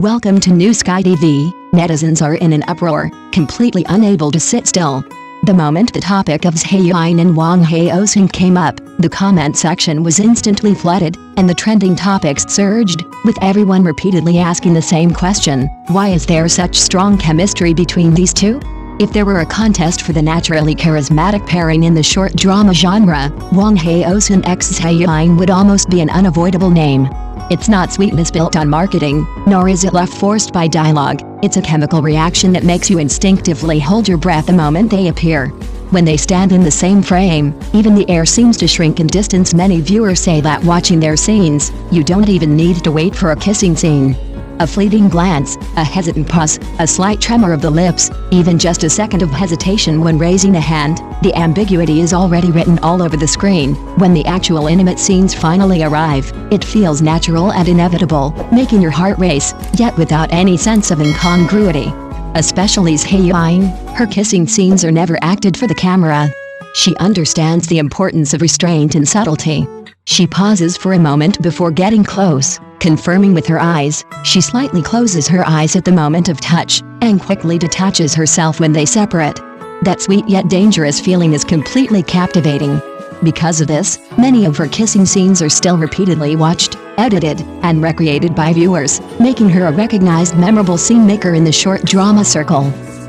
Welcome to New Sky TV. Netizens are in an uproar, completely unable to sit still. The moment the topic of Yiying and Wang Haozhen came up, the comment section was instantly flooded, and the trending topics surged, with everyone repeatedly asking the same question: why is there such strong chemistry between these two? If there were a contest for the naturally charismatic pairing in the short drama genre, Wang Haozhen x Yiying would almost be an unavoidable name. It's not sweetness built on marketing, nor is it love forced by dialogue. It's a chemical reaction that makes you instinctively hold your breath the moment they appear. When they stand in the same frame, even the air seems to shrink in distance. Many viewers say that watching their scenes, you don't even need to wait for a kissing scene. A fleeting glance, a hesitant pause, a slight tremor of the lips, even just a second of hesitation when raising a hand, the ambiguity is already written all over the screen. When the actual intimate scenes finally arrive, it feels natural and inevitable, making your heart race, yet without any sense of incongruity. Especially Yiying, her kissing scenes are never acted for the camera. She understands the importance of restraint and subtlety. She pauses for a moment before getting close, confirming with her eyes. She slightly closes her eyes at the moment of touch, and quickly detaches herself when they separate. That sweet yet dangerous feeling is completely captivating. Because of this, many of her kissing scenes are still repeatedly watched, edited, and recreated by viewers, making her a recognized memorable scene maker in the short drama circle.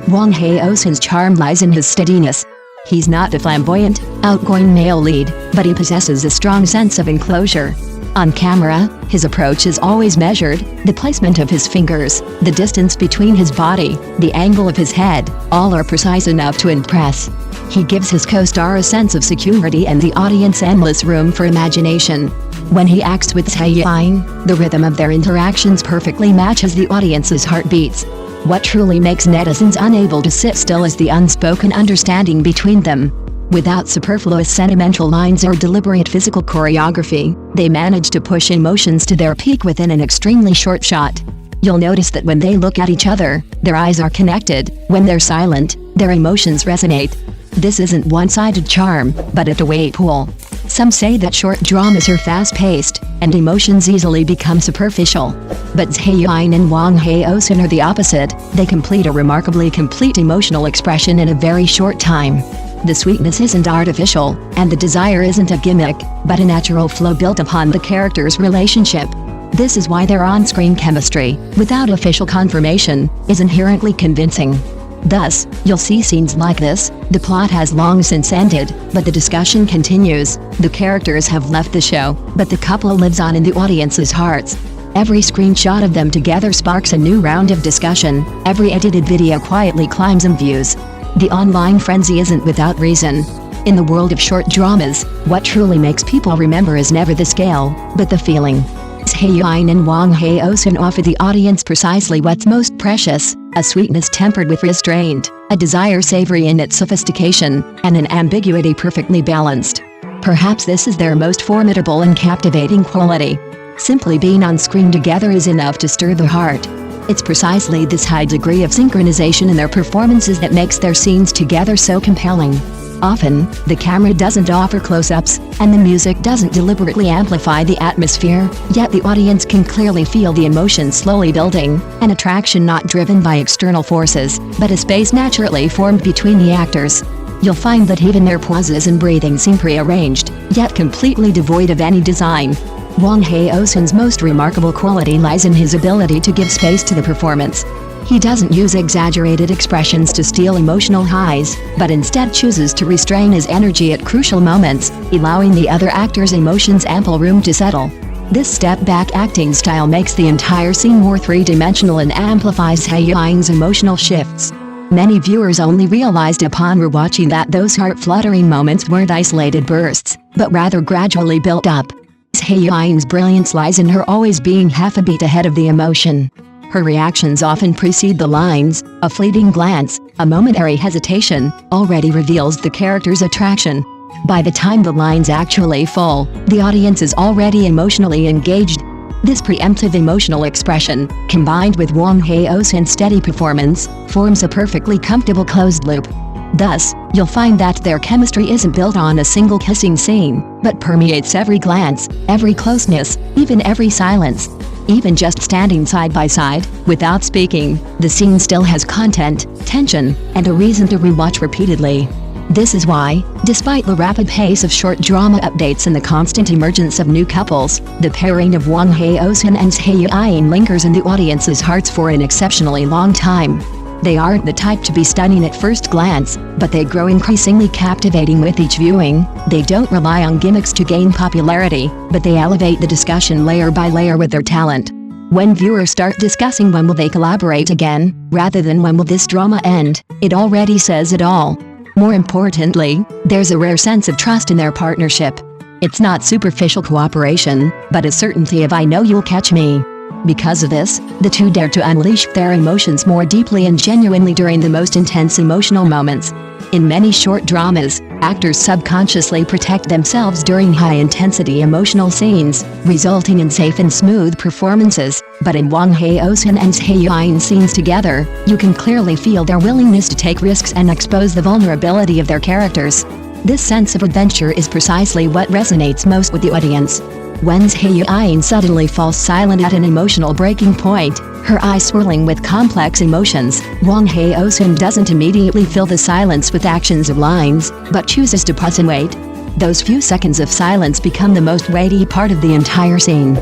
Wang Haozhen's charm lies in his steadiness. He's not a flamboyant, outgoing male lead, but he possesses a strong sense of enclosure. On camera, his approach is always measured. The placement of his fingers, the distance between his body, the angle of his head, all are precise enough to impress. He gives his co-star a sense of security and the audience endless room for imagination. When he acts with Yiying, the rhythm of their interactions perfectly matches the audience's heartbeats. What truly makes netizens unable to sit still is the unspoken understanding between them. Without superfluous sentimental lines or deliberate physical choreography, they manage to push emotions to their peak within an extremely short shot. You'll notice that when they look at each other, their eyes are connected. When they're silent, their emotions resonate. This isn't one-sided charm, but a two-way pool. Some say that short dramas are fast-paced, and emotions easily become superficial. But Yiying and Wang Haozhen are the opposite. They complete a remarkably complete emotional expression in a very short time. The sweetness isn't artificial, and the desire isn't a gimmick, but a natural flow built upon the characters' relationship. This is why their on-screen chemistry, without official confirmation, is inherently convincing. Thus, you'll see scenes like this. The plot has long since ended, but the discussion continues. The characters have left the show, but the couple lives on in the audience's hearts. Every screenshot of them together sparks a new round of discussion. Every edited video quietly climbs in views. The online frenzy isn't without reason. In the world of short dramas, what truly makes people remember is never the scale, but the feeling. Yiying and Wang Haozhen offer the audience precisely what's most precious: a sweetness tempered with restraint, a desire savory in its sophistication, and an ambiguity perfectly balanced. Perhaps this is their most formidable and captivating quality. Simply being on screen together is enough to stir the heart. It's precisely this high degree of synchronization in their performances that makes their scenes together so compelling. Often, the camera doesn't offer close-ups, and the music doesn't deliberately amplify the atmosphere, yet the audience can clearly feel the emotion slowly building, an attraction not driven by external forces, but a space naturally formed between the actors. You'll find that even their pauses and breathing seem pre-arranged, yet completely devoid of any design. Wang Haozhen's most remarkable quality lies in his ability to give space to the performance. He doesn't use exaggerated expressions to steal emotional highs, but instead chooses to restrain his energy at crucial moments, allowing the other actors' emotions ample room to settle. This step-back acting style makes the entire scene more three-dimensional and amplifies Yiying's emotional shifts. Many viewers only realized upon rewatching that those heart-fluttering moments weren't isolated bursts, but rather gradually built up. Yiying's brilliance lies in her always being half a beat ahead of the emotion. Her reactions often precede the lines. A fleeting glance, a momentary hesitation, already reveals the character's attraction. By the time the lines actually fall, the audience is already emotionally engaged. This preemptive emotional expression, combined with Wang Haozhen's steady performance, forms a perfectly comfortable closed loop. Thus, you'll find that their chemistry isn't built on a single kissing scene, but permeates every glance, every closeness, even every silence. Even just standing side by side, without speaking, the scene still has content, tension, and a reason to rewatch repeatedly. This is why, despite the rapid pace of short drama updates and the constant emergence of new couples, the pairing of Wang Haozhen and Zhai Yiying lingers in the audience's hearts for an exceptionally long time. They aren't the type to be stunning at first glance, but they grow increasingly captivating with each viewing. They don't rely on gimmicks to gain popularity, but they elevate the discussion layer by layer with their talent. When viewers start discussing when will they collaborate again, rather than when will this drama end, it already says it all. More importantly, there's a rare sense of trust in their partnership. It's not superficial cooperation, but a certainty of "I know you'll catch me." Because of this, the two dare to unleash their emotions more deeply and genuinely during the most intense emotional moments. In many short dramas, actors subconsciously protect themselves during high-intensity emotional scenes, resulting in safe and smooth performances. But in Wang Haozhen and Zhai Yiying scenes together, you can clearly feel their willingness to take risks and expose the vulnerability of their characters. This sense of adventure is precisely what resonates most with the audience. When Zhai Yiying suddenly falls silent at an emotional breaking point, her eyes swirling with complex emotions, Wang Haozhen doesn't immediately fill the silence with actions or lines, but chooses to pause and wait. Those few seconds of silence become the most weighty part of the entire scene.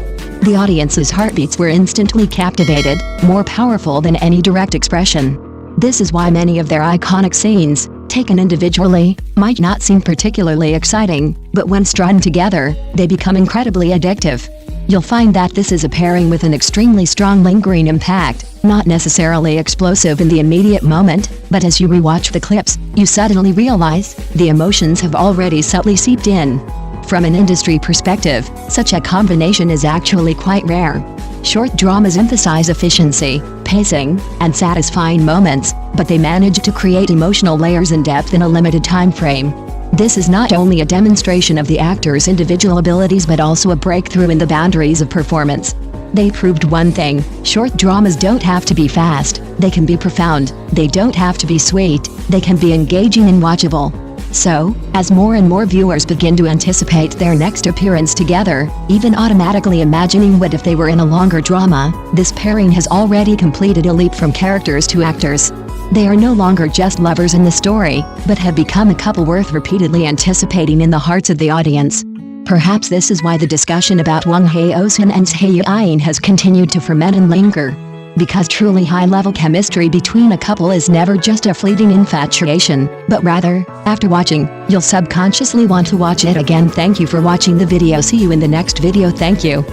The audience's heartbeats were instantly captivated, more powerful than any direct expression. This is why many of their iconic scenes, taken individually, might not seem particularly exciting, but when strung together, they become incredibly addictive. You'll find that this is a pairing with an extremely strong lingering impact, not necessarily explosive in the immediate moment, but as you rewatch the clips, you suddenly realize the emotions have already subtly seeped in. From an industry perspective, such a combination is actually quite rare. Short dramas emphasize efficiency, pacing, and satisfying moments, but they manage to create emotional layers and depth in a limited time frame. This is not only a demonstration of the actor's individual abilities but also a breakthrough in the boundaries of performance. They proved one thing: short dramas don't have to be fast, they can be profound. They don't have to be sweet, they can be engaging and watchable. So, as more and more viewers begin to anticipate their next appearance together, even automatically imagining what if they were in a longer drama, this pairing has already completed a leap from characters to actors. They are no longer just lovers in the story, but have become a couple worth repeatedly anticipating in the hearts of the audience. Perhaps this is why the discussion about Wang Haozhen and Zhai Yiying has continued to ferment and linger. Because truly high-level chemistry between a couple is never just a fleeting infatuation, but rather, after watching, you'll subconsciously want to watch it again. Thank you for watching the video. See you in the next video. Thank you.